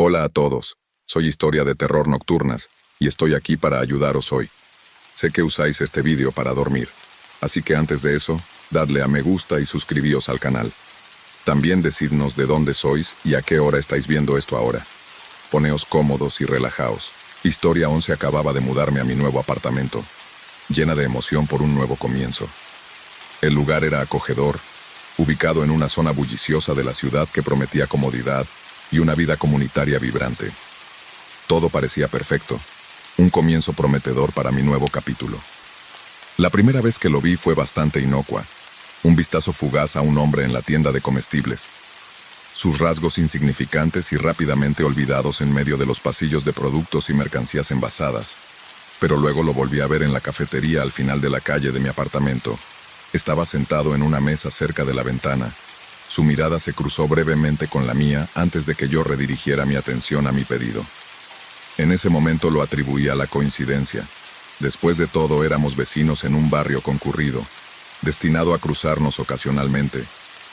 Hola a todos, soy Historia de Terror Nocturnas, y estoy aquí para ayudaros hoy. Sé que usáis este vídeo para dormir, así que antes de eso, dadle a me gusta y suscribíos al canal. También decidnos de dónde sois y a qué hora estáis viendo esto ahora. Poneos cómodos y relajaos. Historia 11 acababa de mudarme a mi nuevo apartamento, llena de emoción por un nuevo comienzo. El lugar era acogedor, ubicado en una zona bulliciosa de la ciudad que prometía comodidad y una vida comunitaria vibrante. Todo parecía perfecto, un comienzo prometedor para mi nuevo capítulo. La primera vez que lo vi fue bastante inocua, un vistazo fugaz a un hombre en la tienda de comestibles. Sus rasgos insignificantes y rápidamente olvidados en medio de los pasillos de productos y mercancías envasadas. Pero luego lo volví a ver en la cafetería al final de la calle de mi apartamento. Estaba sentado en una mesa cerca de la ventana. Su mirada se cruzó brevemente con la mía antes de que yo redirigiera mi atención a mi pedido. En ese momento lo atribuí a la coincidencia. Después de todo, éramos vecinos en un barrio concurrido, destinado a cruzarnos ocasionalmente.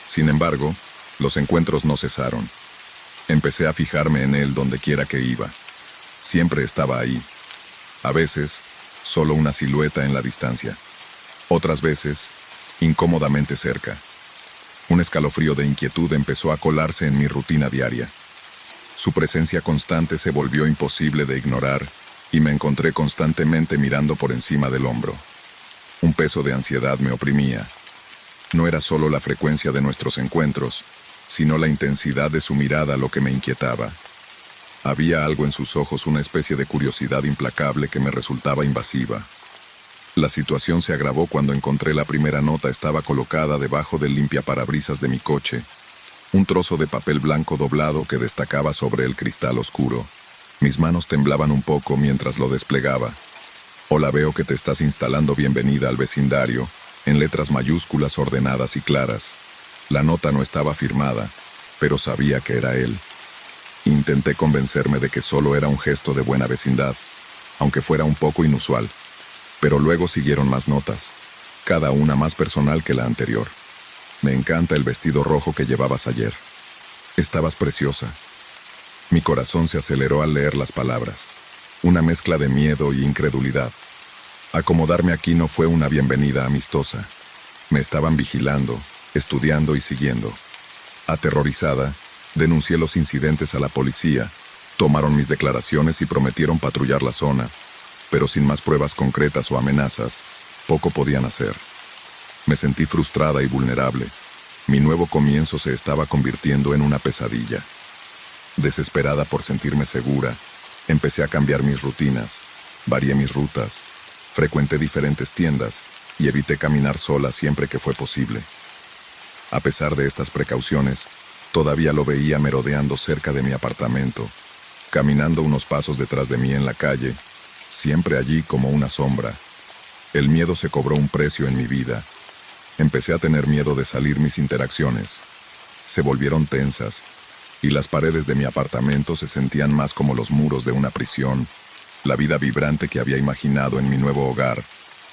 Sin embargo, los encuentros no cesaron. Empecé a fijarme en él donde quiera que iba. Siempre estaba ahí. A veces, solo una silueta en la distancia. Otras veces, incómodamente cerca. Un escalofrío de inquietud empezó a colarse en mi rutina diaria. Su presencia constante se volvió imposible de ignorar y me encontré constantemente mirando por encima del hombro. Un peso de ansiedad me oprimía. No era solo la frecuencia de nuestros encuentros, sino la intensidad de su mirada lo que me inquietaba. Había algo en sus ojos, una especie de curiosidad implacable que me resultaba invasiva. La situación se agravó cuando encontré la primera nota. Estaba colocada debajo del limpiaparabrisas de mi coche, un trozo de papel blanco doblado que destacaba sobre el cristal oscuro. Mis manos temblaban un poco mientras lo desplegaba. Hola, veo que te estás instalando. Bienvenida al vecindario, en letras mayúsculas ordenadas y claras. La nota no estaba firmada, pero sabía que era él. Intenté convencerme de que solo era un gesto de buena vecindad, aunque fuera un poco inusual. Pero luego siguieron más notas, cada una más personal que la anterior. Me encanta el vestido rojo que llevabas ayer. Estabas preciosa. Mi corazón se aceleró al leer las palabras. Una mezcla de miedo y incredulidad. Acomodarme aquí no fue una bienvenida amistosa. Me estaban vigilando, estudiando y siguiendo. Aterrorizada, denuncié los incidentes a la policía. Tomaron mis declaraciones y prometieron patrullar la zona, pero sin más pruebas concretas o amenazas, poco podían hacer. Me sentí frustrada y vulnerable. Mi nuevo comienzo se estaba convirtiendo en una pesadilla. Desesperada por sentirme segura, empecé a cambiar mis rutinas, varié mis rutas, frecuenté diferentes tiendas y evité caminar sola siempre que fue posible. A pesar de estas precauciones, todavía lo veía merodeando cerca de mi apartamento, caminando unos pasos detrás de mí en la calle, siempre allí como una sombra. El miedo se cobró un precio en mi vida. Empecé a tener miedo de salir. Mis interacciones se volvieron tensas, y las paredes de mi apartamento se sentían más como los muros de una prisión. La vida vibrante que había imaginado en mi nuevo hogar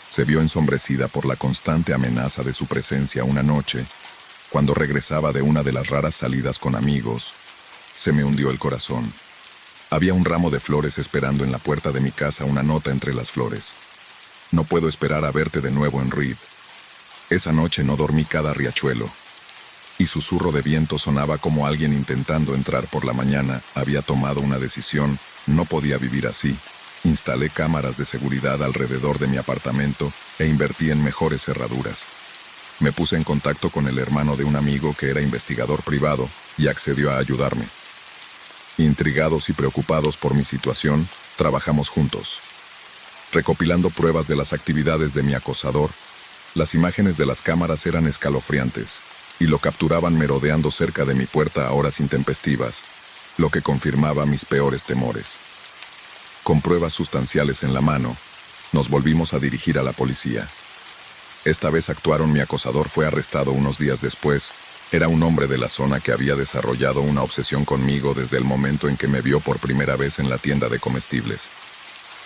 se vio ensombrecida por la constante amenaza de su presencia. Una noche, cuando regresaba de una de las raras salidas con amigos, se me hundió el corazón. Había un ramo de flores esperando en la puerta de mi casa, una nota entre las flores. No puedo esperar a verte de nuevo en Reed. Esa noche no dormí. Cada riachuelo y susurro de viento sonaba como alguien intentando entrar. Por la mañana había tomado una decisión. No podía vivir así. Instalé cámaras de seguridad alrededor de mi apartamento e invertí en mejores cerraduras. Me puse en contacto con el hermano de un amigo que era investigador privado y accedió a ayudarme. Intrigados y preocupados por mi situación, trabajamos juntos, recopilando pruebas de las actividades de mi acosador. Las imágenes de las cámaras eran escalofriantes y lo capturaban merodeando cerca de mi puerta a horas intempestivas, lo que confirmaba mis peores temores. Con pruebas sustanciales en la mano, nos volvimos a dirigir a la policía. Esta vez actuaron. Mi acosador fue arrestado unos días después. Era un hombre de la zona que había desarrollado una obsesión conmigo desde el momento en que me vio por primera vez en la tienda de comestibles.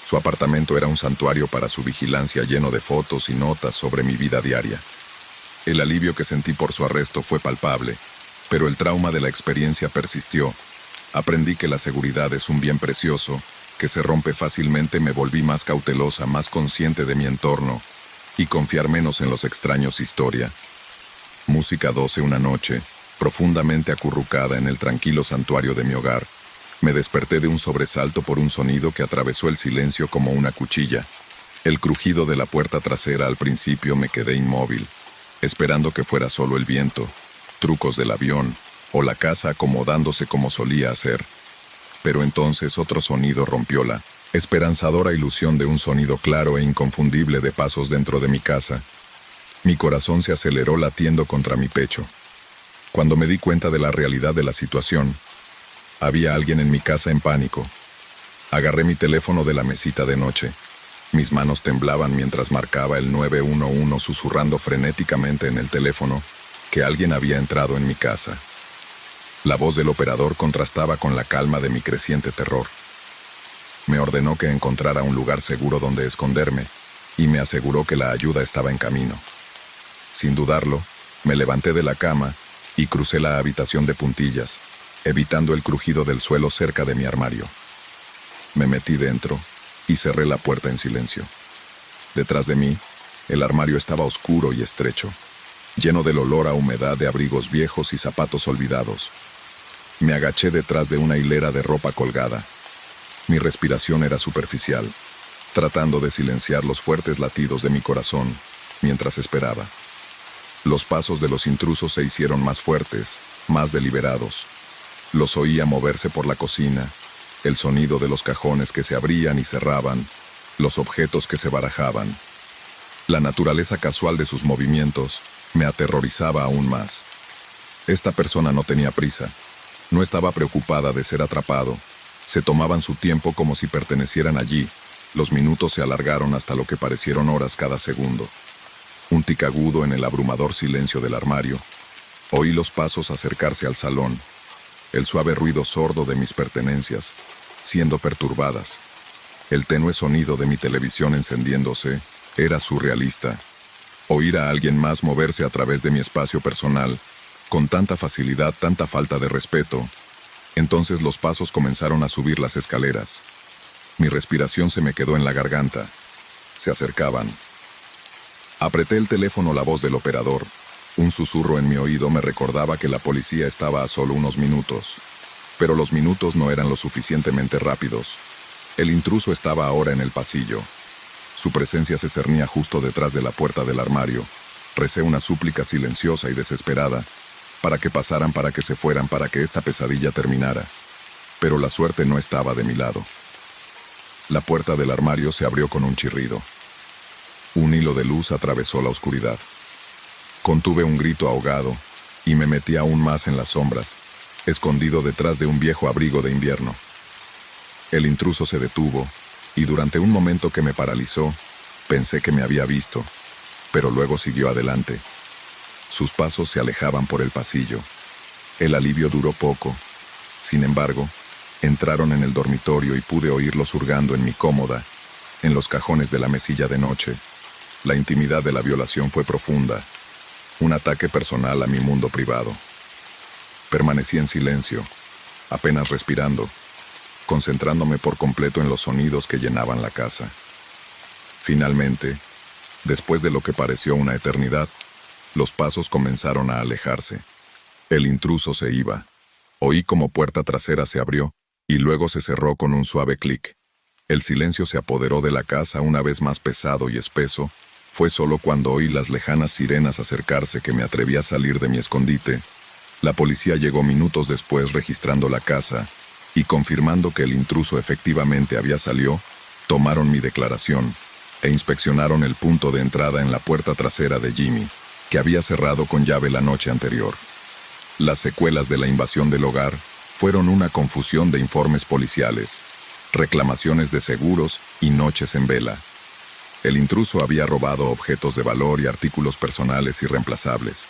Su apartamento era un santuario para su vigilancia, lleno de fotos y notas sobre mi vida diaria. El alivio que sentí por su arresto fue palpable, pero el trauma de la experiencia persistió. Aprendí que la seguridad es un bien precioso, que se rompe fácilmente. Me volví más cautelosa, más consciente de mi entorno, y confiar menos en los extraños. Historia. Música 12. Una noche, profundamente acurrucada en el tranquilo santuario de mi hogar, me desperté de un sobresalto por un sonido que atravesó el silencio como una cuchilla. El crujido de la puerta trasera. Al principio me quedé inmóvil, esperando que fuera solo el viento, trucos del avión, o la casa acomodándose como solía hacer. Pero entonces otro sonido rompió la esperanzadora ilusión de un sonido claro e inconfundible de pasos dentro de mi casa. Mi corazón se aceleró latiendo contra mi pecho. Cuando me di cuenta de la realidad de la situación, había alguien en mi casa en pánico. Agarré mi teléfono de la mesita de noche. Mis manos temblaban mientras marcaba el 911, susurrando frenéticamente en el teléfono que alguien había entrado en mi casa. La voz del operador contrastaba con la calma de mi creciente terror. Me ordenó que encontrara un lugar seguro donde esconderme, y me aseguró que la ayuda estaba en camino. Sin dudarlo, me levanté de la cama y crucé la habitación de puntillas, evitando el crujido del suelo cerca de mi armario. Me metí dentro y cerré la puerta en silencio. Detrás de mí, el armario estaba oscuro y estrecho, lleno del olor a humedad de abrigos viejos y zapatos olvidados. Me agaché detrás de una hilera de ropa colgada. Mi respiración era superficial, tratando de silenciar los fuertes latidos de mi corazón mientras esperaba. Los pasos de los intrusos se hicieron más fuertes, más deliberados. Los oía moverse por la cocina, el sonido de los cajones que se abrían y cerraban, los objetos que se barajaban. La naturaleza casual de sus movimientos me aterrorizaba aún más. Esta persona no tenía prisa, no estaba preocupada de ser atrapado. Se tomaban su tiempo como si pertenecieran allí. Los minutos se alargaron hasta lo que parecieron horas cada segundo. Un tic agudo en el abrumador silencio del armario. Oí los pasos acercarse al salón, el suave ruido sordo de mis pertenencias, siendo perturbadas. El tenue sonido de mi televisión encendiéndose era surrealista. Oír a alguien más moverse a través de mi espacio personal, con tanta facilidad, tanta falta de respeto. Entonces los pasos comenzaron a subir las escaleras. Mi respiración se me quedó en la garganta. Se acercaban. Apreté el teléfono. La voz del operador, un susurro en mi oído, me recordaba que la policía estaba a solo unos minutos. Pero los minutos no eran lo suficientemente rápidos. El intruso estaba ahora en el pasillo. Su presencia se cernía justo detrás de la puerta del armario. Recé una súplica silenciosa y desesperada, para que pasaran, para que se fueran, para que esta pesadilla terminara. Pero la suerte no estaba de mi lado. La puerta del armario se abrió con un chirrido. Un hilo de luz atravesó la oscuridad. Contuve un grito ahogado y me metí aún más en las sombras, escondido detrás de un viejo abrigo de invierno. El intruso se detuvo, y durante un momento que me paralizó, pensé que me había visto, pero luego siguió adelante. Sus pasos se alejaban por el pasillo. El alivio duró poco. Sin embargo, entraron en el dormitorio y pude oírlos hurgando en mi cómoda, en los cajones de la mesilla de noche. La intimidad de la violación fue profunda, un ataque personal a mi mundo privado. Permanecí en silencio, apenas respirando, concentrándome por completo en los sonidos que llenaban la casa. Finalmente, después de lo que pareció una eternidad, los pasos comenzaron a alejarse. El intruso se iba. Oí como puerta trasera se abrió, y luego se cerró con un suave clic. El silencio se apoderó de la casa una vez más, pesado y espeso. Fue solo cuando oí las lejanas sirenas acercarse que me atreví a salir de mi escondite. La policía llegó minutos después, registrando la casa y confirmando que el intruso efectivamente había salido. Tomaron mi declaración e inspeccionaron el punto de entrada en la puerta trasera de Jimmy, que había cerrado con llave la noche anterior. Las secuelas de la invasión del hogar fueron una confusión de informes policiales, reclamaciones de seguros y noches en vela. El intruso había robado objetos de valor y artículos personales irreemplazables,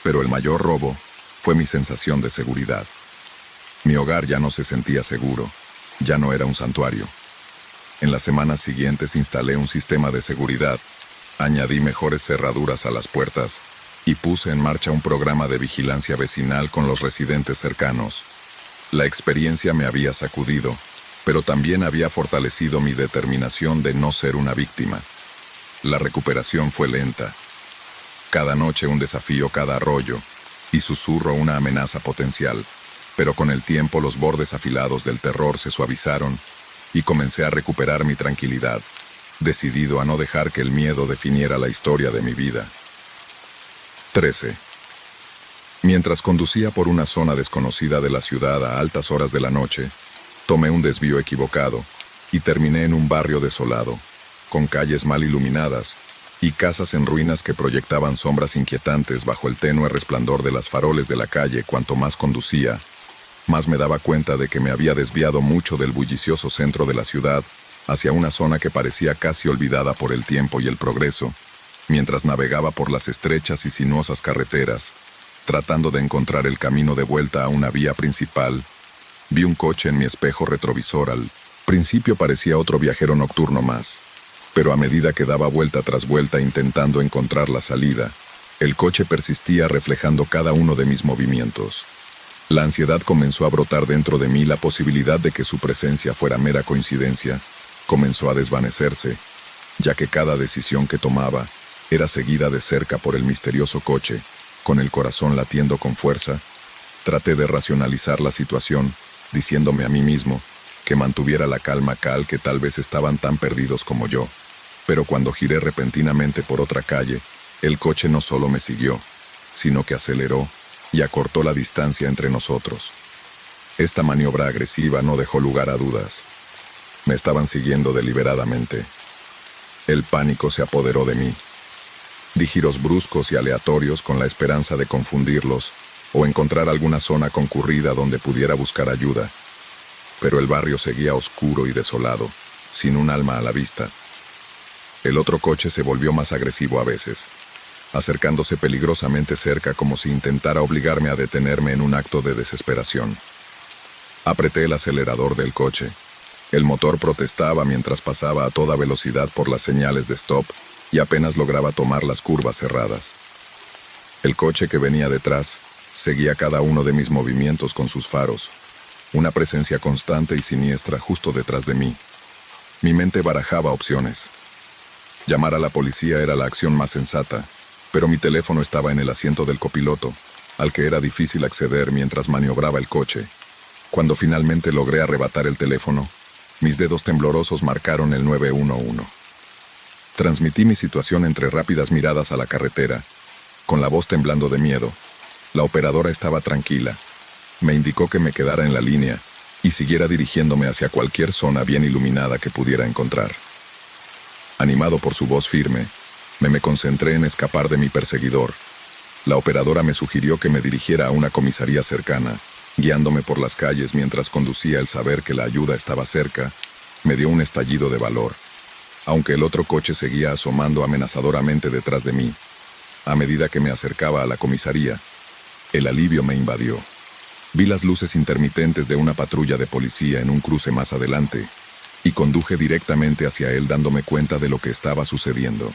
pero el mayor robo fue mi sensación de seguridad. Mi hogar ya no se sentía seguro, ya no era un santuario. En las semanas siguientes instalé un sistema de seguridad, añadí mejores cerraduras a las puertas y puse en marcha un programa de vigilancia vecinal con los residentes cercanos. La experiencia me había sacudido, pero también había fortalecido mi determinación de no ser una víctima. La recuperación fue lenta. Cada noche un desafío, cada arroyo, y susurro una amenaza potencial, pero con el tiempo los bordes afilados del terror se suavizaron y comencé a recuperar mi tranquilidad, decidido a no dejar que el miedo definiera la historia de mi vida. 13. Mientras conducía por una zona desconocida de la ciudad a altas horas de la noche, tomé un desvío equivocado y terminé en un barrio desolado, con calles mal iluminadas y casas en ruinas que proyectaban sombras inquietantes bajo el tenue resplandor de las faroles de la calle. Cuanto más conducía, más me daba cuenta de que me había desviado mucho del bullicioso centro de la ciudad hacia una zona que parecía casi olvidada por el tiempo y el progreso. Mientras navegaba por las estrechas y sinuosas carreteras, tratando de encontrar el camino de vuelta a una vía principal, vi un coche en mi espejo retrovisor. Al principio parecía otro viajero nocturno más, pero a medida que daba vuelta tras vuelta intentando encontrar la salida, el coche persistía reflejando cada uno de mis movimientos. La ansiedad comenzó a brotar dentro de mí. La posibilidad de que su presencia fuera mera coincidencia comenzó a desvanecerse, ya que cada decisión que tomaba era seguida de cerca por el misterioso coche. Con el corazón latiendo con fuerza, traté de racionalizar la situación, diciéndome a mí mismo que mantuviera la calma, que tal vez estaban tan perdidos como yo. Pero cuando giré repentinamente por otra calle, el coche no solo me siguió, sino que aceleró y acortó la distancia entre nosotros. Esta maniobra agresiva no dejó lugar a dudas. Me estaban siguiendo deliberadamente. El pánico se apoderó de mí. Di giros bruscos y aleatorios con la esperanza de confundirlos o encontrar alguna zona concurrida donde pudiera buscar ayuda. Pero el barrio seguía oscuro y desolado, sin un alma a la vista. El otro coche se volvió más agresivo a veces, acercándose peligrosamente cerca como si intentara obligarme a detenerme en un acto de desesperación. Apreté el acelerador del coche. El motor protestaba mientras pasaba a toda velocidad por las señales de stop y apenas lograba tomar las curvas cerradas. El coche que venía detrás seguía cada uno de mis movimientos con sus faros, una presencia constante y siniestra justo detrás de mí. Mi mente barajaba opciones. Llamar a la policía era la acción más sensata, pero mi teléfono estaba en el asiento del copiloto, al que era difícil acceder mientras maniobraba el coche. Cuando finalmente logré arrebatar el teléfono, mis dedos temblorosos marcaron el 911. Transmití mi situación entre rápidas miradas a la carretera, con la voz temblando de miedo. La operadora estaba tranquila. Me indicó que me quedara en la línea y siguiera dirigiéndome hacia cualquier zona bien iluminada que pudiera encontrar. Animado por su voz firme, me concentré en escapar de mi perseguidor. La operadora me sugirió que me dirigiera a una comisaría cercana, guiándome por las calles mientras conducía. El saber que la ayuda estaba cerca me dio un estallido de valor. Aunque el otro coche seguía asomando amenazadoramente detrás de mí, a medida que me acercaba a la comisaría, el alivio me invadió. Vi las luces intermitentes de una patrulla de policía en un cruce más adelante, y conduje directamente hacia él dándome cuenta de lo que estaba sucediendo.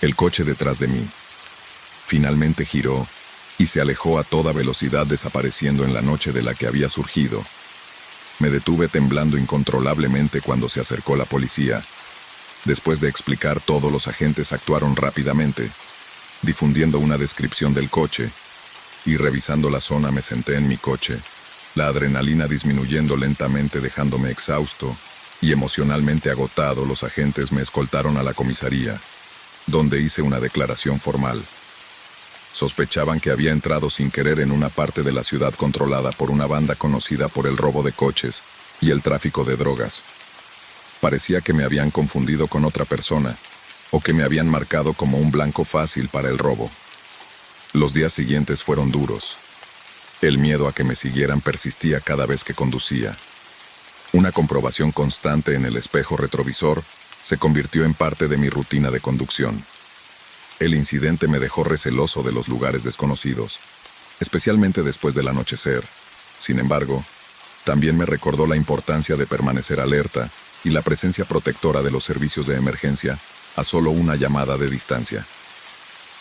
El coche detrás de mí finalmente giró y se alejó a toda velocidad, desapareciendo en la noche de la que había surgido. Me detuve temblando incontrolablemente cuando se acercó la policía. Después de explicar todo, los agentes actuaron rápidamente, difundiendo una descripción del coche, y revisando la zona me senté en mi coche, la adrenalina disminuyendo lentamente dejándome exhausto y emocionalmente agotado. Los agentes me escoltaron a la comisaría, donde hice una declaración formal. Sospechaban que había entrado sin querer en una parte de la ciudad controlada por una banda conocida por el robo de coches y el tráfico de drogas. Parecía que me habían confundido con otra persona, o que me habían marcado como un blanco fácil para el robo. Los días siguientes fueron duros. El miedo a que me siguieran persistía cada vez que conducía. Una comprobación constante en el espejo retrovisor se convirtió en parte de mi rutina de conducción. El incidente me dejó receloso de los lugares desconocidos, especialmente después del anochecer. Sin embargo, también me recordó la importancia de permanecer alerta y la presencia protectora de los servicios de emergencia a solo una llamada de distancia.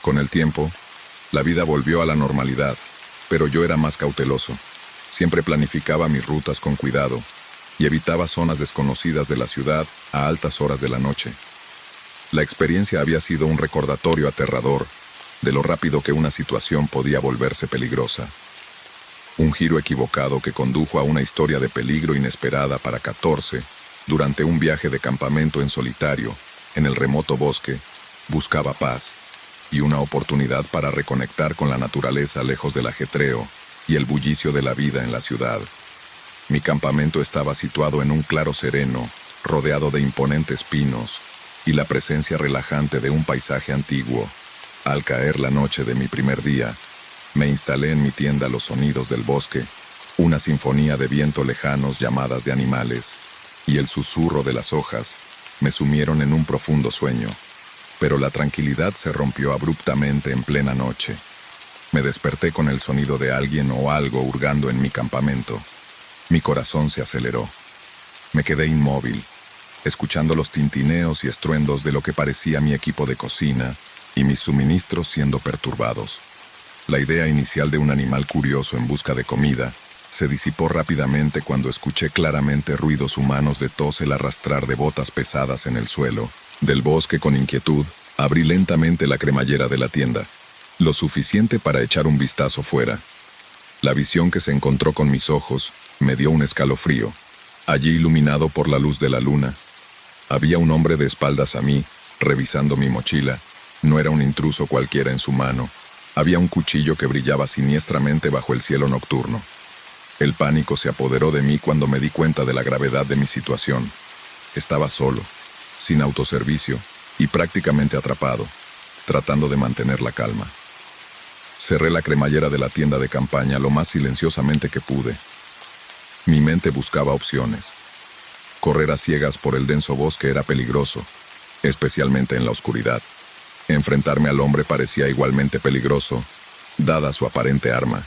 Con el tiempo, la vida volvió a la normalidad, pero yo era más cauteloso. Siempre planificaba mis rutas con cuidado y evitaba zonas desconocidas de la ciudad a altas horas de la noche. La experiencia había sido un recordatorio aterrador de lo rápido que una situación podía volverse peligrosa. Un giro equivocado que condujo a una historia de peligro inesperada para 14, durante un viaje de campamento en solitario, en el remoto bosque, buscaba paz y una oportunidad para reconectar con la naturaleza lejos del ajetreo y el bullicio de la vida en la ciudad. Mi campamento estaba situado en un claro sereno, rodeado de imponentes pinos y la presencia relajante de un paisaje antiguo. Al caer la noche de mi primer día, me instalé en mi tienda a los sonidos del bosque, una sinfonía de viento lejanos, llamadas de animales, y el susurro de las hojas me sumieron en un profundo sueño. Pero la tranquilidad se rompió abruptamente en plena noche. Me desperté con el sonido de alguien o algo hurgando en mi campamento. Mi corazón se aceleró. Me quedé inmóvil, escuchando los tintineos y estruendos de lo que parecía mi equipo de cocina y mis suministros siendo perturbados. La idea inicial de un animal curioso en busca de comida se disipó rápidamente cuando escuché claramente ruidos humanos de tos, el arrastrar de botas pesadas en el suelo. Del bosque con inquietud, abrí lentamente la cremallera de la tienda, lo suficiente para echar un vistazo fuera. La visión que se encontró con mis ojos me dio un escalofrío. Allí, iluminado por la luz de la luna, había un hombre de espaldas a mí, revisando mi mochila. No era un intruso cualquiera en su mano. Había un cuchillo que brillaba siniestramente bajo el cielo nocturno. El pánico se apoderó de mí cuando me di cuenta de la gravedad de mi situación. Estaba solo, sin autoservicio y prácticamente atrapado, tratando de mantener la calma. Cerré la cremallera de la tienda de campaña lo más silenciosamente que pude. Mi mente buscaba opciones. Correr a ciegas por el denso bosque era peligroso, especialmente en la oscuridad. Enfrentarme al hombre parecía igualmente peligroso, dada su aparente arma.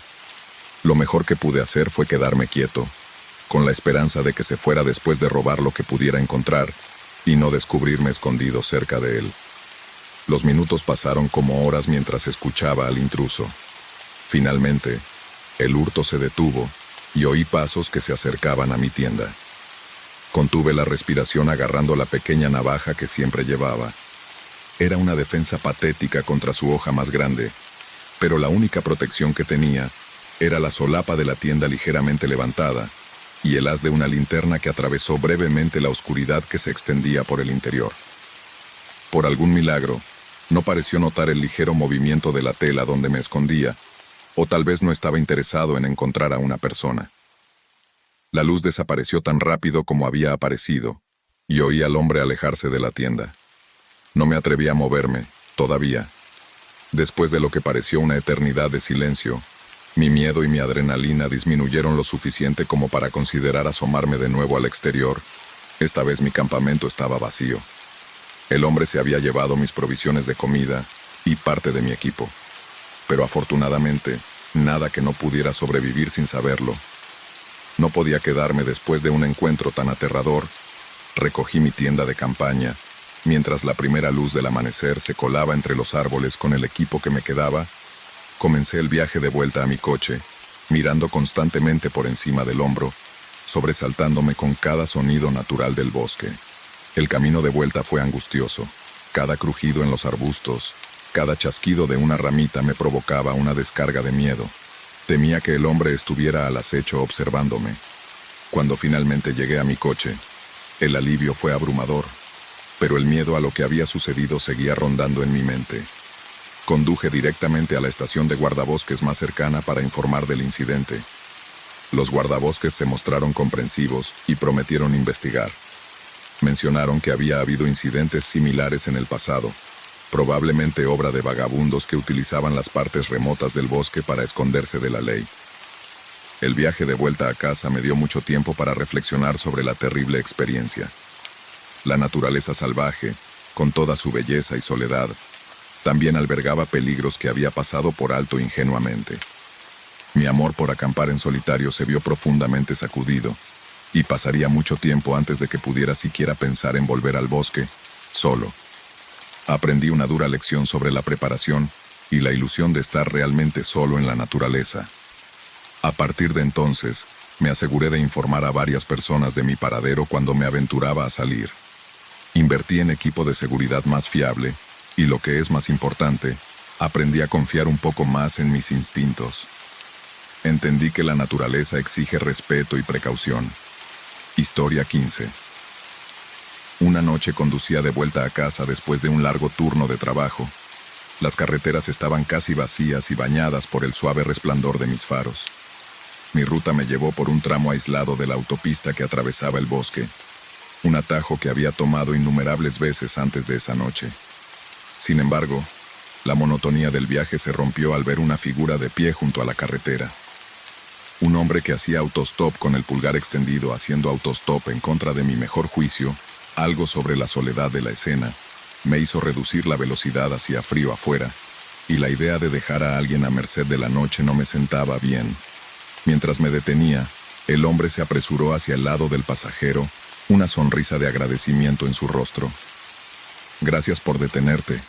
Lo mejor que pude hacer fue quedarme quieto, con la esperanza de que se fuera después de robar lo que pudiera encontrar y no descubrirme escondido cerca de él. Los minutos pasaron como horas mientras escuchaba al intruso. Finalmente, el hurto se detuvo y oí pasos que se acercaban a mi tienda. Contuve la respiración agarrando la pequeña navaja que siempre llevaba. Era una defensa patética contra su hoja más grande, pero la única protección que tenía era la solapa de la tienda ligeramente levantada y el haz de una linterna que atravesó brevemente la oscuridad que se extendía por el interior. Por algún milagro, no pareció notar el ligero movimiento de la tela donde me escondía, o tal vez no estaba interesado en encontrar a una persona. La luz desapareció tan rápido como había aparecido, y oí al hombre alejarse de la tienda. No me atreví a moverme, todavía. Después de lo que pareció una eternidad de silencio, mi miedo y mi adrenalina disminuyeron lo suficiente como para considerar asomarme de nuevo al exterior. Esta vez mi campamento estaba vacío. El hombre se había llevado mis provisiones de comida y parte de mi equipo. Pero afortunadamente, nada que no pudiera sobrevivir sin saberlo. No podía quedarme después de un encuentro tan aterrador. Recogí mi tienda de campaña, mientras la primera luz del amanecer se colaba entre los árboles con el equipo que me quedaba. Comencé el viaje de vuelta a mi coche, mirando constantemente por encima del hombro, sobresaltándome con cada sonido natural del bosque. El camino de vuelta fue angustioso. Cada crujido en los arbustos, cada chasquido de una ramita me provocaba una descarga de miedo. Temía que el hombre estuviera al acecho observándome. Cuando finalmente llegué a mi coche, el alivio fue abrumador, pero el miedo a lo que había sucedido seguía rondando en mi mente. Conduje directamente a la estación de guardabosques más cercana para informar del incidente. Los guardabosques se mostraron comprensivos y prometieron investigar. Mencionaron que había habido incidentes similares en el pasado, probablemente obra de vagabundos que utilizaban las partes remotas del bosque para esconderse de la ley. El viaje de vuelta a casa me dio mucho tiempo para reflexionar sobre la terrible experiencia. La naturaleza salvaje, con toda su belleza y soledad, también albergaba peligros que había pasado por alto ingenuamente. Mi amor por acampar en solitario se vio profundamente sacudido, y pasaría mucho tiempo antes de que pudiera siquiera pensar en volver al bosque, solo. Aprendí una dura lección sobre la preparación y la ilusión de estar realmente solo en la naturaleza. A partir de entonces, me aseguré de informar a varias personas de mi paradero cuando me aventuraba a salir. Invertí en equipo de seguridad más fiable y, lo que es más importante, aprendí a confiar un poco más en mis instintos. Entendí que la naturaleza exige respeto y precaución. Historia 15. Una noche conducía de vuelta a casa después de un largo turno de trabajo. Las carreteras estaban casi vacías y bañadas por el suave resplandor de mis faros. Mi ruta me llevó por un tramo aislado de la autopista que atravesaba el bosque, un atajo que había tomado innumerables veces antes de esa noche. Sin embargo, la monotonía del viaje se rompió al ver una figura de pie junto a la carretera. Un hombre que hacía autostop con el pulgar extendido haciendo autostop en contra de mi mejor juicio, algo sobre la soledad de la escena, me hizo reducir la velocidad hacia frío afuera, y la idea de dejar a alguien a merced de la noche no me sentaba bien. Mientras me detenía, el hombre se apresuró hacia el lado del pasajero, una sonrisa de agradecimiento en su rostro. «Gracias por detenerte»,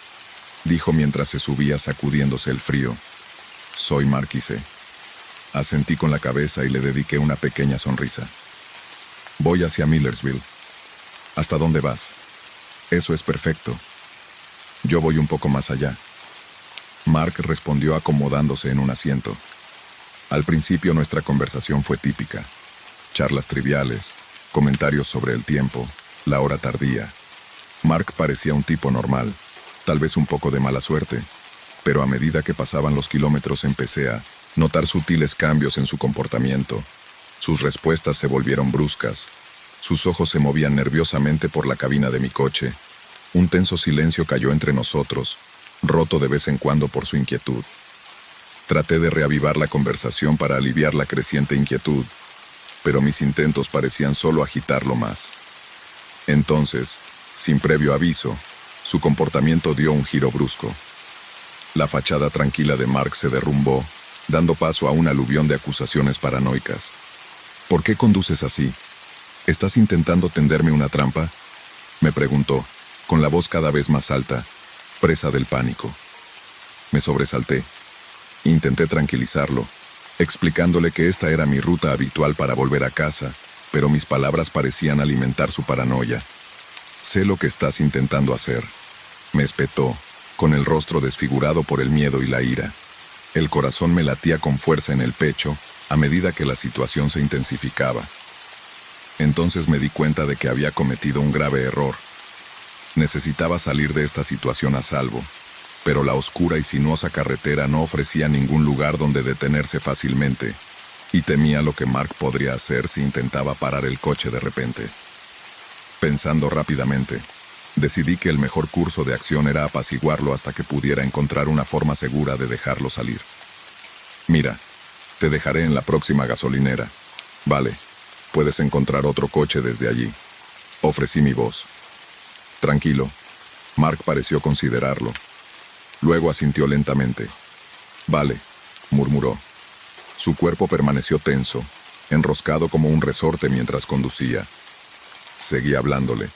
dijo mientras se subía sacudiéndose el frío. «Soy Marquise». Asentí con la cabeza y le dediqué una pequeña sonrisa. «Voy hacia Millersville». «¿Hasta dónde vas?» «Eso es perfecto. Yo voy un poco más allá». Mark respondió acomodándose en un asiento. Al principio nuestra conversación fue típica. Charlas triviales, comentarios sobre el tiempo, la hora tardía. Mark parecía un tipo normal, tal vez un poco de mala suerte, pero a medida que pasaban los kilómetros empecé a notar sutiles cambios en su comportamiento. Sus respuestas se volvieron bruscas. Sus ojos se movían nerviosamente por la cabina de mi coche. Un tenso silencio cayó entre nosotros, roto de vez en cuando por su inquietud. Traté de reavivar la conversación para aliviar la creciente inquietud, pero mis intentos parecían solo agitarlo más. Entonces, sin previo aviso, su comportamiento dio un giro brusco. La fachada tranquila de Mark se derrumbó, dando paso a un aluvión de acusaciones paranoicas. «¿Por qué conduces así? ¿Estás intentando tenderme una trampa?», me preguntó, con la voz cada vez más alta, presa del pánico. Me sobresalté. Intenté tranquilizarlo, explicándole que esta era mi ruta habitual para volver a casa, pero mis palabras parecían alimentar su paranoia. «Sé lo que estás intentando hacer», me espetó, con el rostro desfigurado por el miedo y la ira. El corazón me latía con fuerza en el pecho a medida que la situación se intensificaba. Entonces me di cuenta de que había cometido un grave error. Necesitaba salir de esta situación a salvo, pero la oscura y sinuosa carretera no ofrecía ningún lugar donde detenerse fácilmente, y temía lo que Mark podría hacer si intentaba parar el coche de repente. Pensando rápidamente, decidí que el mejor curso de acción era apaciguarlo hasta que pudiera encontrar una forma segura de dejarlo salir. «Mira, te dejaré en la próxima gasolinera. Vale, puedes encontrar otro coche desde allí», ofrecí mi voz. «Tranquilo». Mark pareció considerarlo. Luego asintió lentamente. «Vale», murmuró. Su cuerpo permaneció tenso, enroscado como un resorte mientras conducía. Seguí hablándole,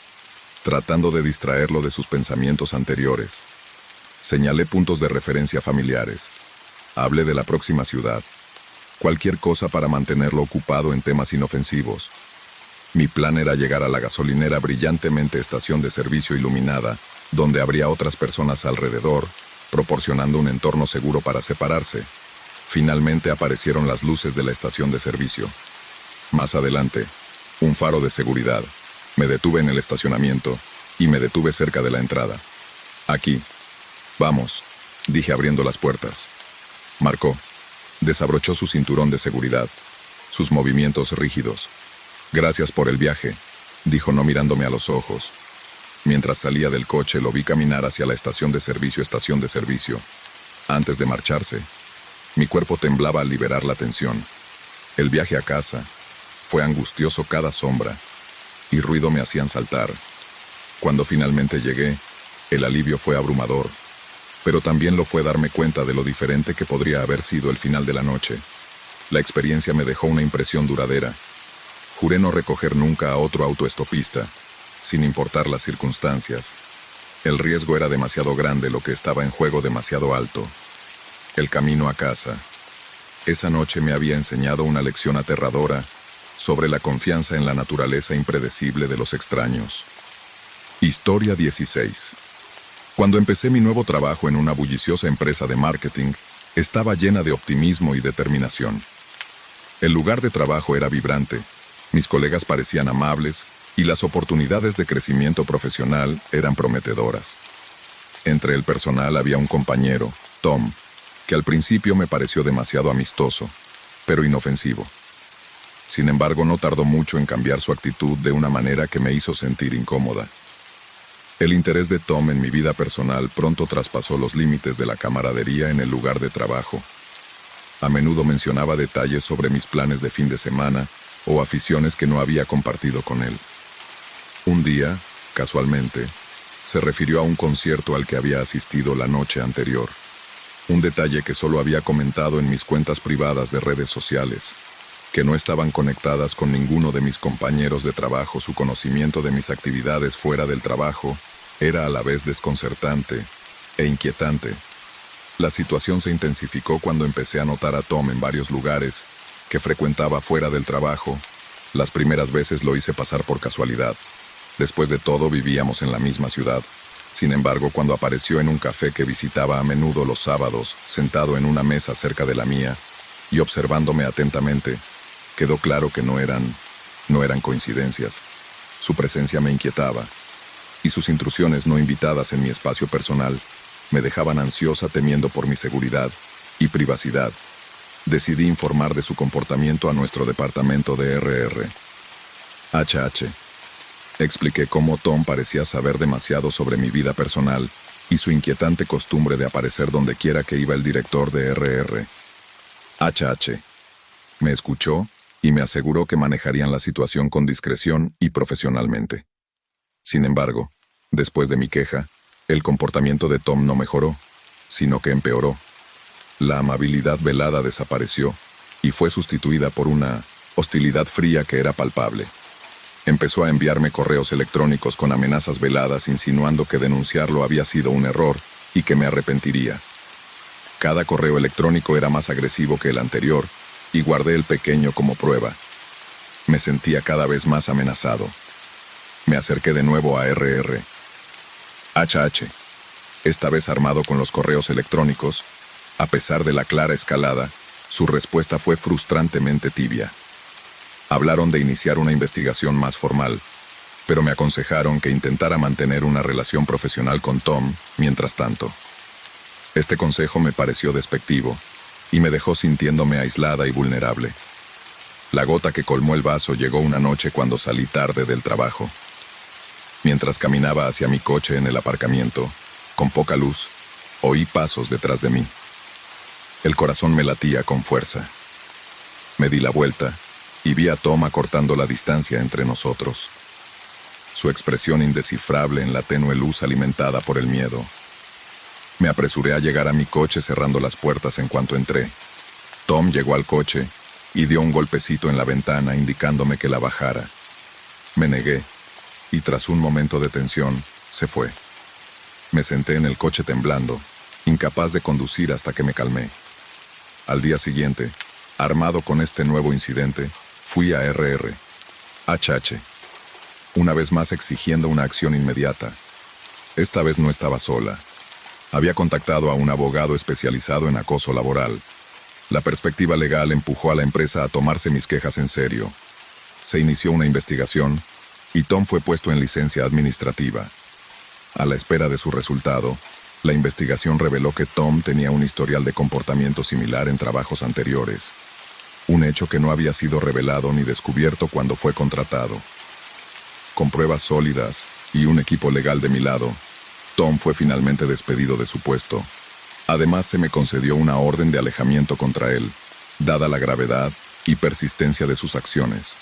tratando de distraerlo de sus pensamientos anteriores. Señalé puntos de referencia familiares. Hablé de la próxima ciudad. Cualquier cosa para mantenerlo ocupado en temas inofensivos. Mi plan era llegar a la gasolinera brillantemente estación de servicio iluminada, donde habría otras personas alrededor, proporcionando un entorno seguro para separarse. Finalmente aparecieron las luces de la estación de servicio. Más adelante, un faro de seguridad. Me detuve en el estacionamiento y me detuve cerca de la entrada. «Aquí. Vamos», dije abriendo las puertas. Marcó. Desabrochó su cinturón de seguridad, sus movimientos rígidos. «Gracias por el viaje», dijo no mirándome a los ojos. Mientras salía del coche lo vi caminar hacia la estación de servicio. Antes de marcharse, mi cuerpo temblaba al liberar la tensión. El viaje a casa fue angustioso, cada sombra y ruido me hacían saltar. Cuando finalmente llegué, el alivio fue abrumador, pero también lo fue darme cuenta de lo diferente que podría haber sido el final de la noche. La experiencia me dejó una impresión duradera. Juré no recoger nunca a otro autoestopista, sin importar las circunstancias. El riesgo era demasiado grande, lo que estaba en juego demasiado alto. El camino a casa Esa noche me había enseñado una lección aterradora sobre la confianza en la naturaleza impredecible de los extraños. Historia 16. Cuando empecé mi nuevo trabajo en una bulliciosa empresa de marketing, estaba llena de optimismo y determinación. El lugar de trabajo era vibrante, mis colegas parecían amables y las oportunidades de crecimiento profesional eran prometedoras. Entre el personal había un compañero, Tom, que al principio me pareció demasiado amistoso, pero inofensivo. Sin embargo, no tardó mucho en cambiar su actitud de una manera que me hizo sentir incómoda. El interés de Tom en mi vida personal pronto traspasó los límites de la camaradería en el lugar de trabajo. A menudo mencionaba detalles sobre mis planes de fin de semana o aficiones que no había compartido con él. Un día, casualmente, se refirió a un concierto al que había asistido la noche anterior. Un detalle que solo había comentado en mis cuentas privadas de redes sociales, que no estaban conectadas con ninguno de mis compañeros de trabajo. Su conocimiento de mis actividades fuera del trabajo era a la vez desconcertante e inquietante. La situación se intensificó cuando empecé a notar a Tom en varios lugares que frecuentaba fuera del trabajo. Las primeras veces lo hice pasar por casualidad. Después de todo, vivíamos en la misma ciudad. Sin embargo, cuando apareció en un café que visitaba a menudo los sábados, sentado en una mesa cerca de la mía y observándome atentamente, quedó claro que no eran coincidencias. Su presencia me inquietaba, y sus intrusiones no invitadas en mi espacio personal me dejaban ansiosa, temiendo por mi seguridad y privacidad. Decidí informar de su comportamiento a nuestro departamento de RR. Expliqué cómo Tom parecía saber demasiado sobre mi vida personal y su inquietante costumbre de aparecer donde quiera que iba el director de RR. Me escuchó y me aseguró que manejarían la situación con discreción y profesionalmente. Sin embargo, después de mi queja, el comportamiento de Tom no mejoró, sino que empeoró. La amabilidad velada desapareció y fue sustituida por una hostilidad fría que era palpable. Empezó a enviarme correos electrónicos con amenazas veladas, insinuando que denunciarlo había sido un error y que me arrepentiría. Cada correo electrónico era más agresivo que el anterior, y guardé el pequeño como prueba. Me sentía cada vez más amenazado. Me acerqué de nuevo a RR. Esta vez armado con los correos electrónicos. A pesar de la clara escalada, su respuesta fue frustrantemente tibia. Hablaron de iniciar una investigación más formal, pero me aconsejaron que intentara mantener una relación profesional con Tom mientras tanto. Este consejo me pareció despectivo y me dejó sintiéndome aislada y vulnerable. La gota que colmó el vaso llegó una noche cuando salí tarde del trabajo. Mientras caminaba hacia mi coche en el aparcamiento, con poca luz, oí pasos detrás de mí. El corazón me latía con fuerza. Me di la vuelta y vi a Tom acortando la distancia entre nosotros. Su expresión indescifrable en la tenue luz alimentada por el miedo. Me apresuré a llegar a mi coche cerrando las puertas en cuanto entré. Tom llegó al coche y dio un golpecito en la ventana indicándome que la bajara. Me negué y tras un momento de tensión, se fue. Me senté en el coche temblando, incapaz de conducir hasta que me calmé. Al día siguiente, armado con este nuevo incidente, fui a RR. Una vez más exigiendo una acción inmediata. Esta vez no estaba sola. Había contactado a un abogado especializado en acoso laboral. La perspectiva legal empujó a la empresa a tomarse mis quejas en serio. Se inició una investigación y Tom fue puesto en licencia administrativa. A la espera de su resultado, la investigación reveló que Tom tenía un historial de comportamiento similar en trabajos anteriores. Un hecho que no había sido revelado ni descubierto cuando fue contratado. Con pruebas sólidas y un equipo legal de mi lado, Tom fue finalmente despedido de su puesto. Además, se me concedió una orden de alejamiento contra él, dada la gravedad y persistencia de sus acciones.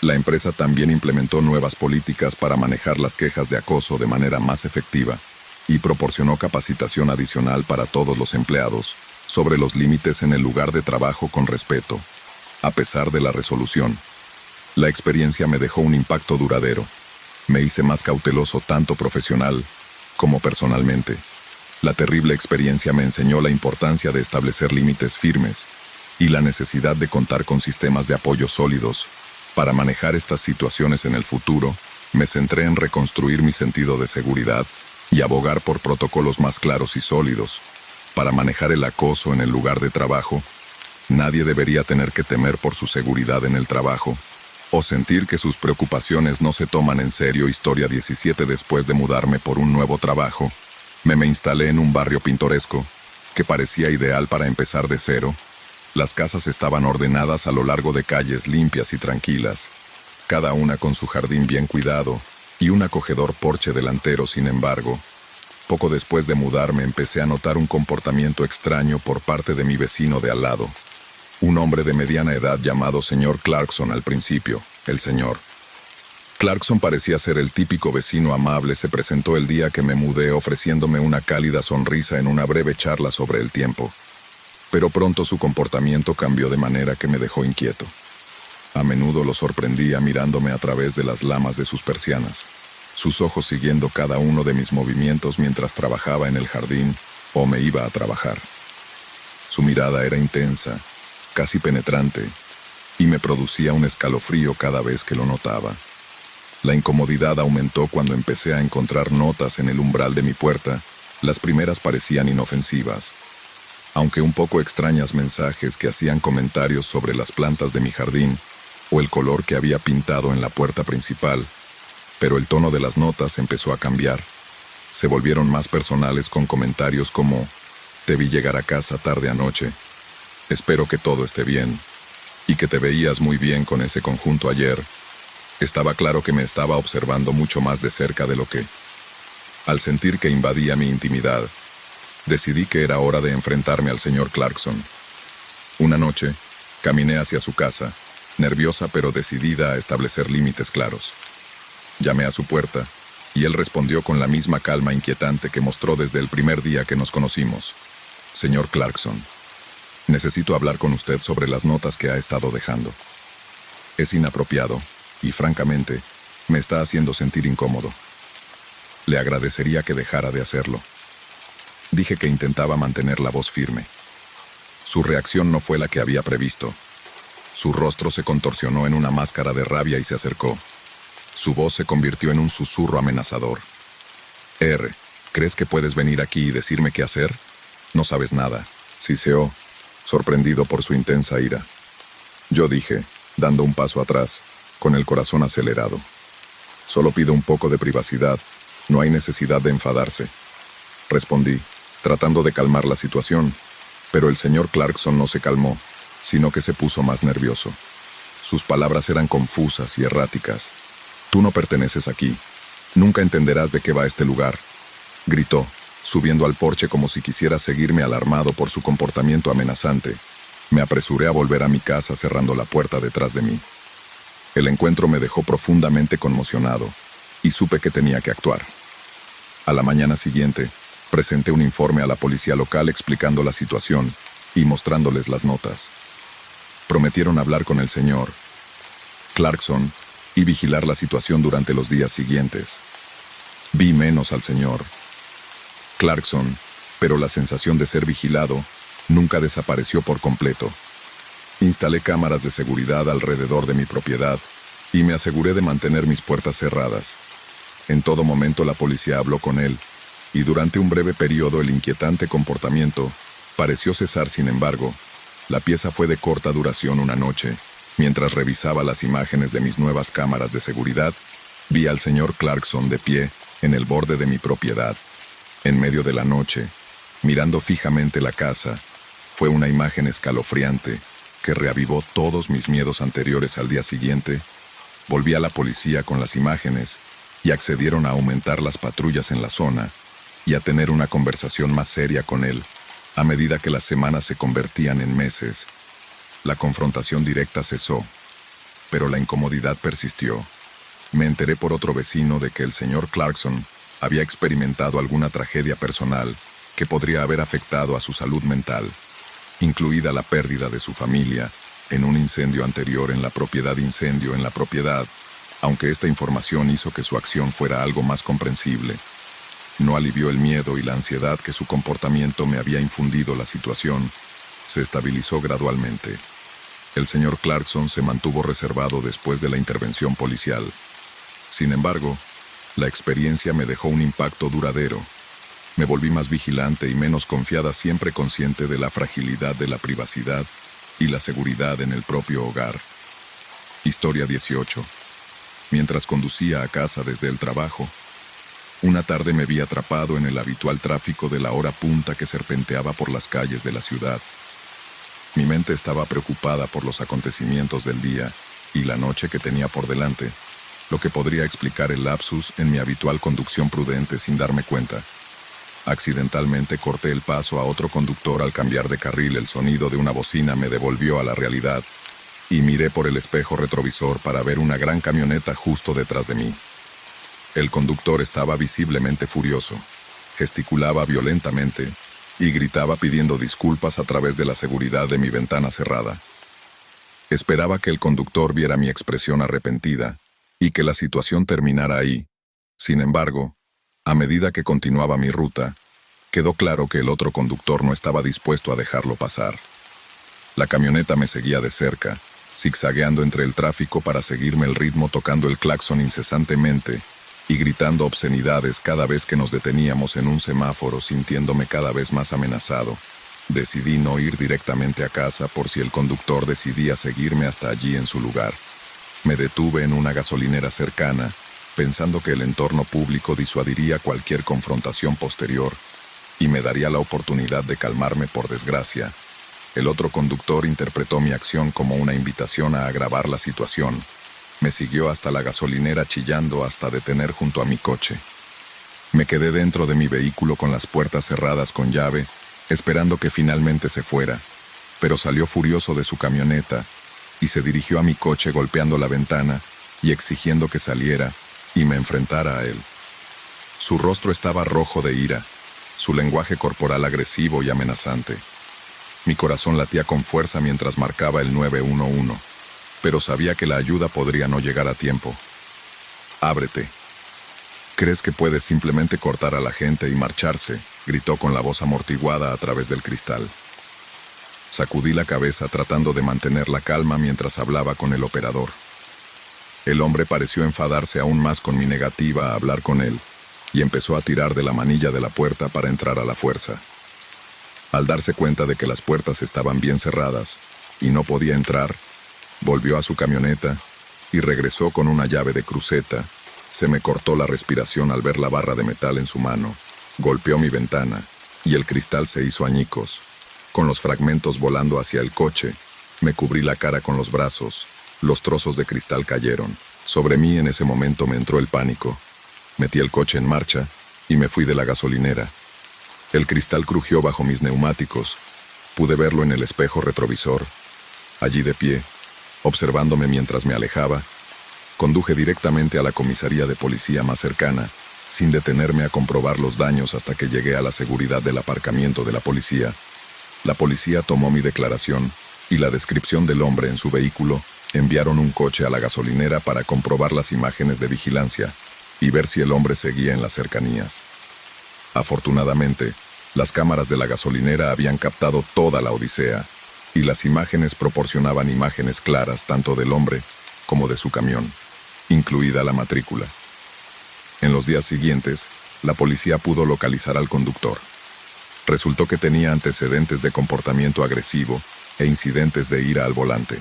La empresa también implementó nuevas políticas para manejar las quejas de acoso de manera más efectiva y proporcionó capacitación adicional para todos los empleados sobre los límites en el lugar de trabajo con respeto. A pesar de la resolución, la experiencia me dejó un impacto duradero. Me hice más cauteloso tanto profesional como personalmente. La terrible experiencia me enseñó la importancia de establecer límites firmes y la necesidad de contar con sistemas de apoyo sólidos. Para manejar estas situaciones en el futuro, me centré en reconstruir mi sentido de seguridad y abogar por protocolos más claros y sólidos. Para manejar el acoso en el lugar de trabajo, nadie debería tener que temer por su seguridad en el trabajo o sentir que sus preocupaciones no se toman en serio. Historia 17. Después de mudarme por un nuevo trabajo, me instalé en un barrio pintoresco que parecía ideal para empezar de cero. Las casas estaban ordenadas a lo largo de calles limpias y tranquilas, cada una con su jardín bien cuidado y un acogedor porche delantero. Sin embargo, poco después de mudarme empecé a notar un comportamiento extraño por parte de mi vecino de al lado. Un hombre de mediana edad llamado señor Clarkson. Al principio, el señor Clarkson parecía ser el típico vecino amable. Se presentó el día que me mudé ofreciéndome una cálida sonrisa en una breve charla sobre el tiempo. Pero pronto su comportamiento cambió de manera que me dejó inquieto. A menudo lo sorprendía mirándome a través de las lamas de sus persianas, sus ojos siguiendo cada uno de mis movimientos mientras trabajaba en el jardín o me iba a trabajar. Su mirada era intensa, casi penetrante, y me producía un escalofrío cada vez que lo notaba. La incomodidad aumentó cuando empecé a encontrar notas en el umbral de mi puerta. Las primeras parecían inofensivas, aunque un poco extrañas, mensajes que hacían comentarios sobre las plantas de mi jardín o el color que había pintado en la puerta principal. Pero el tono de las notas empezó a cambiar. Se volvieron más personales, con comentarios como: te vi llegar a casa tarde anoche, espero que todo esté bien, y que te veías muy bien con ese conjunto ayer. Estaba claro que me estaba observando mucho más de cerca de lo que. Al sentir que invadía mi intimidad, decidí que era hora de enfrentarme al señor Clarkson. Una noche, caminé hacia su casa, nerviosa pero decidida a establecer límites claros. Llamé a su puerta, y él respondió con la misma calma inquietante que mostró desde el primer día que nos conocimos. Señor Clarkson, necesito hablar con usted sobre las notas que ha estado dejando. Es inapropiado, y francamente, me está haciendo sentir incómodo. Le agradecería que dejara de hacerlo. Dije que intentaba mantener la voz firme. Su reacción no fue la que había previsto. Su rostro se contorsionó en una máscara de rabia y se acercó. Su voz se convirtió en un susurro amenazador. ¿Crees que puedes venir aquí y decirme qué hacer? No sabes nada, siseó, sorprendido por su intensa ira. Yo dije, dando un paso atrás, con el corazón acelerado: solo pido un poco de privacidad, no hay necesidad de enfadarse. Respondí, tratando de calmar la situación, pero el señor Clarkson no se calmó, sino que se puso más nervioso. Sus palabras eran confusas y erráticas. Tú no perteneces aquí. Nunca entenderás de qué va este lugar, gritó, subiendo al porche como si quisiera seguirme. Alarmado por su comportamiento amenazante, me apresuré a volver a mi casa cerrando la puerta detrás de mí. El encuentro me dejó profundamente conmocionado y supe que tenía que actuar. A la mañana siguiente, presenté un informe a la policía local explicando la situación y mostrándoles las notas. Prometieron hablar con el señor Clarkson y vigilar la situación durante los días siguientes. Vi menos al señor Clarkson, pero la sensación de ser vigilado nunca desapareció por completo. Instalé cámaras de seguridad alrededor de mi propiedad y me aseguré de mantener mis puertas cerradas. En todo momento la policía habló con él, y durante un breve periodo el inquietante comportamiento pareció cesar. Sin embargo, la pieza fue de corta duración. Una noche, mientras revisaba las imágenes de mis nuevas cámaras de seguridad, vi al señor Clarkson de pie en el borde de mi propiedad, en medio de la noche, mirando fijamente la casa. Fue una imagen escalofriante que reavivó todos mis miedos anteriores. Al día siguiente, volví a la policía con las imágenes y accedieron a aumentar las patrullas en la zona y a tener una conversación más seria con él. A medida que las semanas se convertían en meses, la confrontación directa cesó, pero la incomodidad persistió. Me enteré por otro vecino de que el señor Clarkson había experimentado alguna tragedia personal que podría haber afectado a su salud mental, incluida la pérdida de su familia en un incendio anterior en la propiedad. Aunque esta información hizo que su acción fuera algo más comprensible, no alivió el miedo y la ansiedad que su comportamiento me había infundido. La situación se estabilizó gradualmente. El señor Clarkson se mantuvo reservado después de la intervención policial. Sin embargo, la experiencia me dejó un impacto duradero. Me volví más vigilante y menos confiada, siempre consciente de la fragilidad de la privacidad y la seguridad en el propio hogar. Historia 18. Mientras conducía a casa desde el trabajo, una tarde me vi atrapado en el habitual tráfico de la hora punta que serpenteaba por las calles de la ciudad. Mi mente estaba preocupada por los acontecimientos del día y la noche que tenía por delante, lo que podría explicar el lapsus en mi habitual conducción prudente sin darme cuenta. Accidentalmente corté el paso a otro conductor al cambiar de carril. El sonido de una bocina me devolvió a la realidad y miré por el espejo retrovisor para ver una gran camioneta justo detrás de mí. El conductor estaba visiblemente furioso, gesticulaba violentamente y gritaba pidiendo disculpas a través de la seguridad de mi ventana cerrada. Esperaba que el conductor viera mi expresión arrepentida y que la situación terminara ahí. Sin embargo, a medida que continuaba mi ruta, quedó claro que el otro conductor no estaba dispuesto a dejarlo pasar. La camioneta me seguía de cerca, zigzagueando entre el tráfico para seguirme el ritmo, tocando el claxon incesantemente y gritando obscenidades cada vez que nos deteníamos en un semáforo. Sintiéndome cada vez más amenazado, decidí no ir directamente a casa por si el conductor decidía seguirme hasta allí en su lugar. Me detuve en una gasolinera cercana, pensando que el entorno público disuadiría cualquier confrontación posterior y me daría la oportunidad de calmarme. Por desgracia, el otro conductor interpretó mi acción como una invitación a agravar la situación. Me siguió hasta la gasolinera chillando hasta detener junto a mi coche. Me quedé dentro de mi vehículo con las puertas cerradas con llave, esperando que finalmente se fuera, pero salió furioso de su camioneta y se dirigió a mi coche golpeando la ventana y exigiendo que saliera y me enfrentara a él. Su rostro estaba rojo de ira, su lenguaje corporal agresivo y amenazante. Mi corazón latía con fuerza mientras marcaba el 911, pero sabía que la ayuda podría no llegar a tiempo. «Ábrete. ¿Crees que puedes simplemente cortar a la gente y marcharse?», gritó con la voz amortiguada a través del cristal. Sacudí la cabeza tratando de mantener la calma mientras hablaba con el operador. El hombre pareció enfadarse aún más con mi negativa a hablar con él y empezó a tirar de la manilla de la puerta para entrar a la fuerza. Al darse cuenta de que las puertas estaban bien cerradas y no podía entrar, volvió a su camioneta y regresó con una llave de cruceta. Se me cortó la respiración al ver la barra de metal en su mano. Golpeó mi ventana y el cristal se hizo añicos. Con los fragmentos volando hacia el coche, me cubrí la cara con los brazos. Los trozos de cristal cayeron. Sobre mí en ese momento me entró el pánico. Metí el coche en marcha y me fui de la gasolinera. El cristal crujió bajo mis neumáticos. Pude verlo en el espejo retrovisor. Allí de pie, observándome mientras me alejaba, conduje directamente a la comisaría de policía más cercana, sin detenerme a comprobar los daños hasta que llegué a la seguridad del aparcamiento de la policía. La policía tomó mi declaración y la descripción del hombre en su vehículo. Enviaron un coche a la gasolinera para comprobar las imágenes de vigilancia y ver si el hombre seguía en las cercanías. Afortunadamente, las cámaras de la gasolinera habían captado toda la odisea y las imágenes proporcionaban imágenes claras tanto del hombre como de su camión, incluida la matrícula. En los días siguientes, la policía pudo localizar al conductor. Resultó que tenía antecedentes de comportamiento agresivo e incidentes de ira al volante.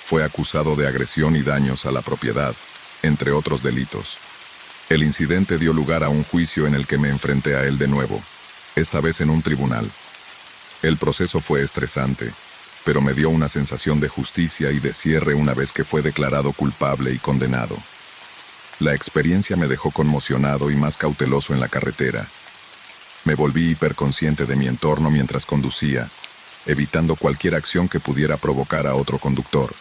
Fue acusado de agresión y daños a la propiedad, entre otros delitos. El incidente dio lugar a un juicio en el que me enfrenté a él de nuevo, esta vez en un tribunal. El proceso fue estresante, pero me dio una sensación de justicia y de cierre una vez que fue declarado culpable y condenado. La experiencia me dejó conmocionado y más cauteloso en la carretera. Me volví hiperconsciente de mi entorno mientras conducía, evitando cualquier acción que pudiera provocar a otro conductor.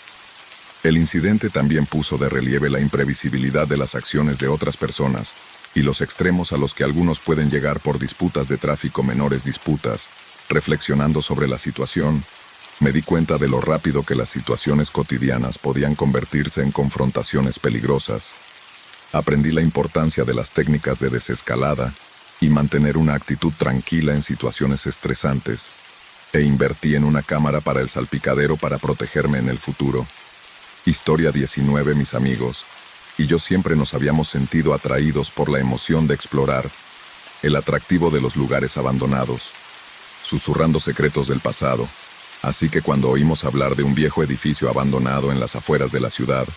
El incidente también puso de relieve la imprevisibilidad de las acciones de otras personas y los extremos a los que algunos pueden llegar por disputas de tráfico, menores disputas. Reflexionando sobre la situación, me di cuenta de lo rápido que las situaciones cotidianas podían convertirse en confrontaciones peligrosas. Aprendí la importancia de las técnicas de desescalada y mantener una actitud tranquila en situaciones estresantes. e invertí en una cámara para el salpicadero para protegerme en el futuro. Historia 19. Mis amigos y yo siempre nos habíamos sentido atraídos por la emoción de explorar, el atractivo de los lugares abandonados, susurrando secretos del pasado. Así que cuando oímos hablar de un viejo edificio abandonado en las afueras de la ciudad,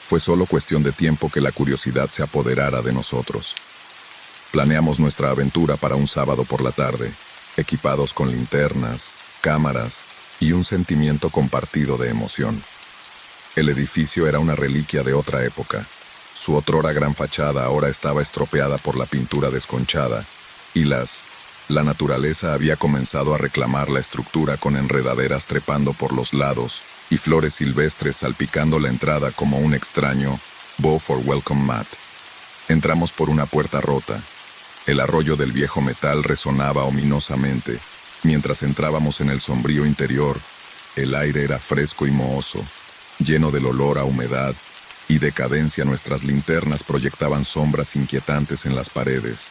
fue solo cuestión de tiempo que la curiosidad se apoderara de nosotros. Planeamos nuestra aventura para un sábado por la tarde, equipados con linternas, cámaras y un sentimiento compartido de emoción. El edificio era una reliquia de otra época. Su otrora gran fachada ahora estaba estropeada por la pintura desconchada, y la naturaleza había comenzado a reclamar la estructura con enredaderas trepando por los lados y flores silvestres salpicando la entrada como un extraño bow for welcome mat. Entramos por una puerta rota. El arroyo del viejo metal resonaba ominosamente. Mientras entrábamos en el sombrío interior, el aire era fresco y mohoso, lleno del olor a humedad y decadencia. Nuestras linternas proyectaban sombras inquietantes en las paredes,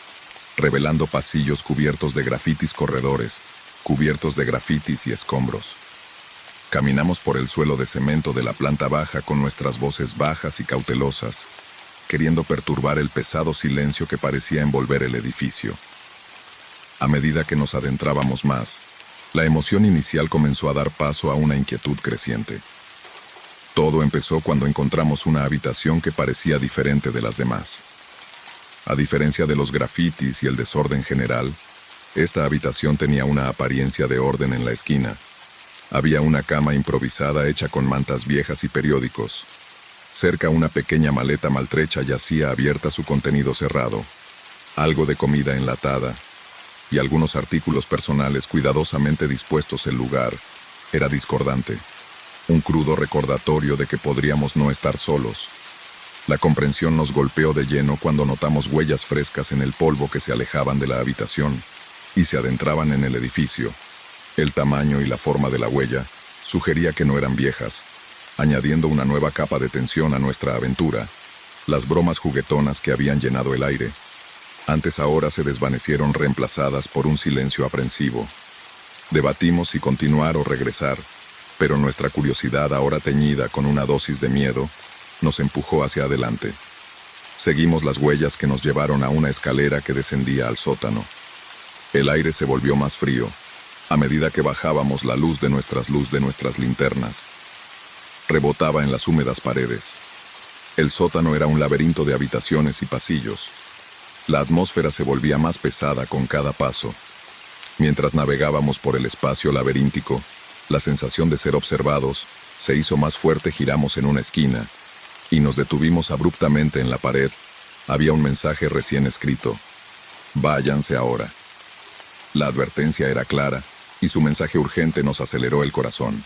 revelando pasillos cubiertos de grafitis, corredores cubiertos de grafitis y escombros. Caminamos por el suelo de cemento de la planta baja con nuestras voces bajas y cautelosas, queriendo perturbar el pesado silencio que parecía envolver el edificio. A medida que nos adentrábamos más, la emoción inicial comenzó a dar paso a una inquietud creciente. Todo empezó cuando encontramos una habitación que parecía diferente de las demás. A diferencia de los grafitis y el desorden general, esta habitación tenía una apariencia de orden en la esquina. Había una cama improvisada hecha con mantas viejas y periódicos. Cerca una pequeña maleta maltrecha yacía abierta, su contenido cerrado. Algo de comida enlatada y algunos artículos personales cuidadosamente dispuestos. El lugar era discordante. Un crudo recordatorio de que podríamos no estar solos. La comprensión nos golpeó de lleno cuando notamos huellas frescas en el polvo que se alejaban de la habitación y se adentraban en el edificio. El tamaño y la forma de la huella sugería que no eran viejas, añadiendo una nueva capa de tensión a nuestra aventura. Las bromas juguetonas que habían llenado el aire, antes ahora se desvanecieron, reemplazadas por un silencio aprensivo. Debatimos si continuar o regresar, pero nuestra curiosidad, ahora teñida con una dosis de miedo, nos empujó hacia adelante. Seguimos las huellas que nos llevaron a una escalera que descendía al sótano. El aire se volvió más frío a medida que bajábamos. La luz de nuestras linternas rebotaba en las húmedas paredes. El sótano era un laberinto de habitaciones y pasillos. La atmósfera se volvía más pesada con cada paso. Mientras navegábamos por el espacio laberíntico, la sensación de ser observados se hizo más fuerte. Giramos en una esquina y nos detuvimos abruptamente en la pared. Había un mensaje recién escrito: váyanse ahora. La advertencia era clara, y su mensaje urgente nos aceleró el corazón.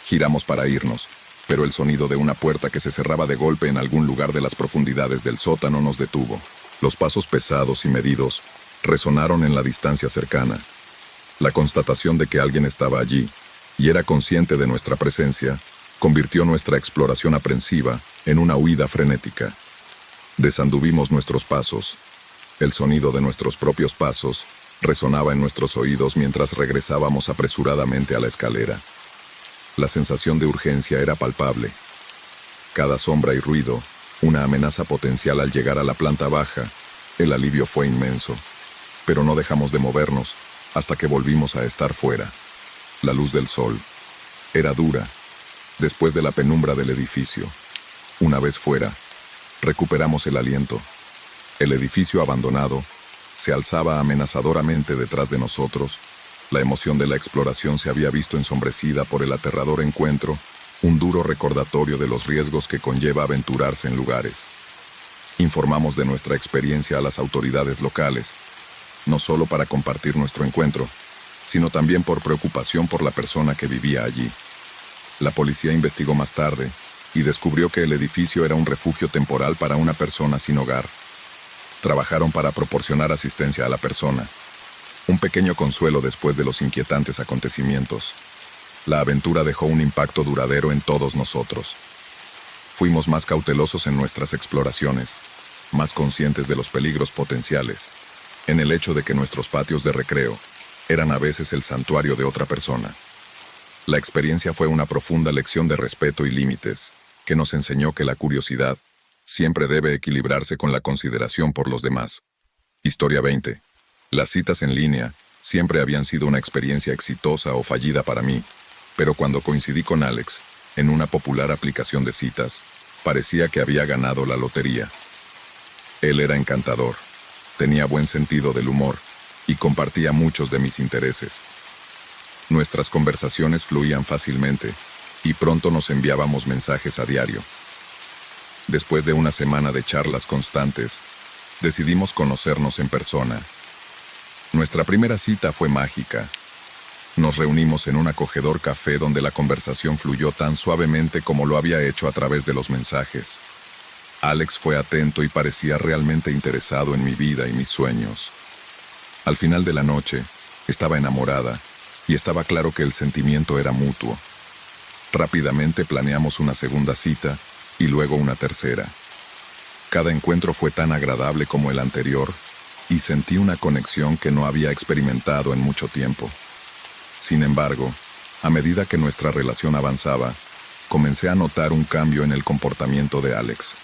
Giramos para irnos, pero el sonido de una puerta que se cerraba de golpe en algún lugar de las profundidades del sótano nos detuvo. Los pasos pesados y medidos resonaron en la distancia cercana. La constatación de que alguien estaba allí, y era consciente de nuestra presencia, convirtió nuestra exploración aprensiva en una huida frenética. Desanduvimos nuestros pasos. El sonido de nuestros propios pasos resonaba en nuestros oídos mientras regresábamos apresuradamente a la escalera. La sensación de urgencia era palpable. Cada sombra y ruido, una amenaza potencial al llegar a la planta baja. El alivio fue inmenso, pero no dejamos de movernos hasta que volvimos a estar fuera. La luz del sol era dura, después de la penumbra del edificio. Una vez fuera, recuperamos el aliento. El edificio abandonado se alzaba amenazadoramente detrás de nosotros. La emoción de la exploración se había visto ensombrecida por el aterrador encuentro, un duro recordatorio de los riesgos que conlleva aventurarse en lugares. Informamos de nuestra experiencia a las autoridades locales, no solo para compartir nuestro encuentro, sino también por preocupación por la persona que vivía allí. La policía investigó más tarde y descubrió que el edificio era un refugio temporal para una persona sin hogar. Trabajaron para proporcionar asistencia a la persona. Un pequeño consuelo después de los inquietantes acontecimientos. La aventura dejó un impacto duradero en todos nosotros. Fuimos más cautelosos en nuestras exploraciones, más conscientes de los peligros potenciales, en el hecho de que nuestros patios de recreo eran a veces el santuario de otra persona. La experiencia fue una profunda lección de respeto y límites, que nos enseñó que la curiosidad siempre debe equilibrarse con la consideración por los demás. Historia 20. Las citas en línea siempre habían sido una experiencia exitosa o fallida para mí, pero cuando coincidí con Alex en una popular aplicación de citas, parecía que había ganado la lotería. Él era encantador, tenía buen sentido del humor y compartía muchos de mis intereses. Nuestras conversaciones fluían fácilmente y pronto nos enviábamos mensajes a diario. Después de una semana de charlas constantes, decidimos conocernos en persona. Nuestra primera cita fue mágica. Nos reunimos en un acogedor café donde la conversación fluyó tan suavemente como lo había hecho a través de los mensajes. Alex fue atento y parecía realmente interesado en mi vida y mis sueños. Al final de la noche, estaba enamorada y estaba claro que el sentimiento era mutuo. Rápidamente planeamos una segunda cita y luego una tercera. Cada encuentro fue tan agradable como el anterior y sentí una conexión que no había experimentado en mucho tiempo. Sin embargo, a medida que nuestra relación avanzaba, comencé a notar un cambio en el comportamiento de Alex.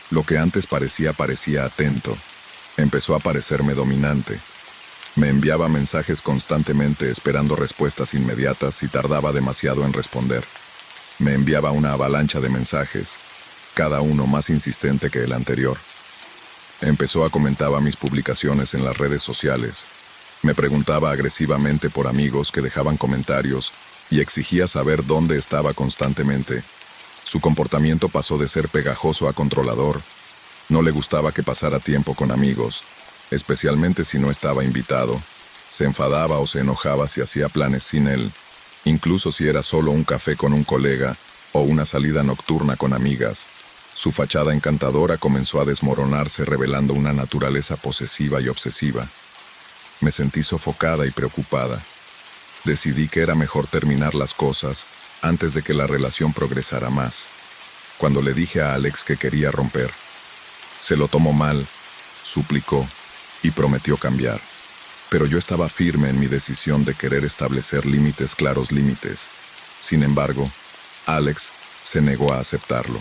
Lo que antes parecía atento, empezó a parecerme dominante. Me enviaba mensajes constantemente esperando respuestas inmediatas y tardaba demasiado en responder. Me enviaba una avalancha de mensajes, cada uno más insistente que el anterior. Empezó a comentar mis publicaciones en las redes sociales. Me preguntaba agresivamente por amigos que dejaban comentarios y exigía saber dónde estaba constantemente. Su comportamiento pasó de ser pegajoso a controlador. No le gustaba que pasara tiempo con amigos, especialmente si no estaba invitado. Se enfadaba o se enojaba si hacía planes sin él, incluso si era solo un café con un colega o una salida nocturna con amigas. Su fachada encantadora comenzó a desmoronarse, revelando una naturaleza posesiva y obsesiva. Me sentí sofocada y preocupada. Decidí que era mejor terminar las cosas antes de que la relación progresara más. Cuando le dije a Alex que quería romper, se lo tomó mal, suplicó y prometió cambiar. Pero yo estaba firme en mi decisión de querer establecer límites claros. Sin embargo, Alex se negó a aceptarlo.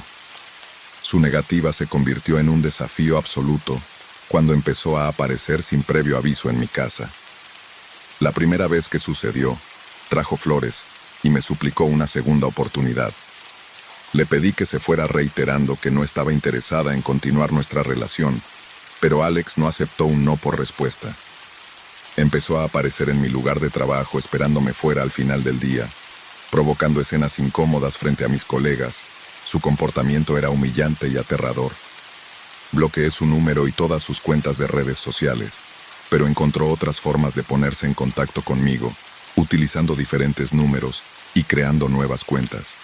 Su negativa se convirtió en un desafío absoluto cuando empezó a aparecer sin previo aviso en mi casa. La primera vez que sucedió, trajo flores y me suplicó una segunda oportunidad. Le pedí que se fuera reiterando que no estaba interesada en continuar nuestra relación, pero Alex no aceptó un no por respuesta. Empezó a aparecer en mi lugar de trabajo esperándome fuera al final del día, provocando escenas incómodas frente a mis colegas. Su comportamiento era humillante y aterrador. Bloqueé su número y todas sus cuentas de redes sociales, pero encontró otras formas de ponerse en contacto conmigo, utilizando diferentes números y creando nuevas cuentas.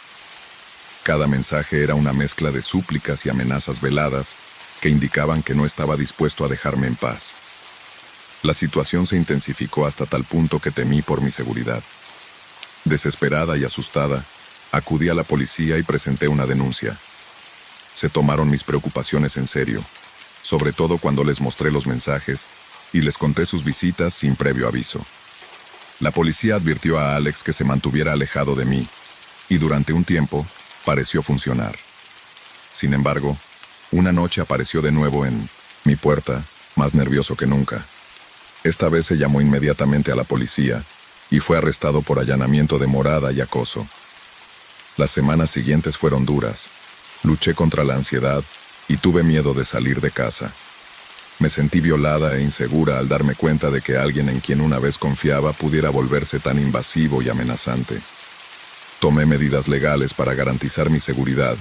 Cada mensaje era una mezcla de súplicas y amenazas veladas que indicaban que no estaba dispuesto a dejarme en paz. La situación se intensificó hasta tal punto que temí por mi seguridad. Desesperada y asustada, acudí a la policía y presenté una denuncia. Se tomaron mis preocupaciones en serio, sobre todo cuando les mostré los mensajes y les conté sus visitas sin previo aviso. La policía advirtió a Alex que se mantuviera alejado de mí, y durante un tiempo pareció funcionar. Sin embargo, una noche apareció de nuevo en mi puerta, más nervioso que nunca. Esta vez se llamó inmediatamente a la policía y fue arrestado por allanamiento de morada y acoso. Las semanas siguientes fueron duras. Luché contra la ansiedad y tuve miedo de salir de casa. Me sentí violada e insegura al darme cuenta de que alguien en quien una vez confiaba pudiera volverse tan invasivo y amenazante. Tomé medidas legales para garantizar mi seguridad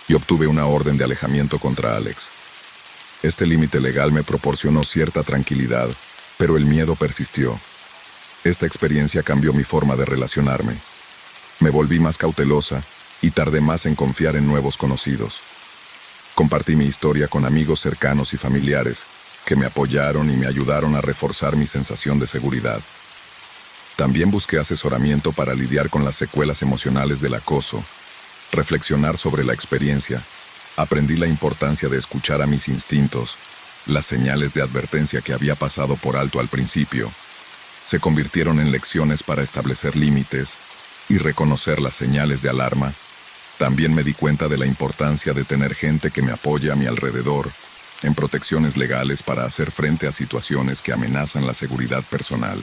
y obtuve una orden de alejamiento contra Alex. Este límite legal me proporcionó cierta tranquilidad, pero el miedo persistió. Esta experiencia cambió mi forma de relacionarme. Me volví más cautelosa y tardé más en confiar en nuevos conocidos. Compartí mi historia con amigos cercanos y familiares que me apoyaron y me ayudaron a reforzar mi sensación de seguridad. También busqué asesoramiento para lidiar con las secuelas emocionales del acoso, reflexionar sobre la experiencia. Aprendí la importancia de escuchar a mis instintos, las señales de advertencia que había pasado por alto al principio. se convirtieron en lecciones para establecer límites y reconocer las señales de alarma. También me di cuenta de la importancia de tener gente que me apoye a mi alrededor en protecciones legales para hacer frente a situaciones que amenazan la seguridad personal.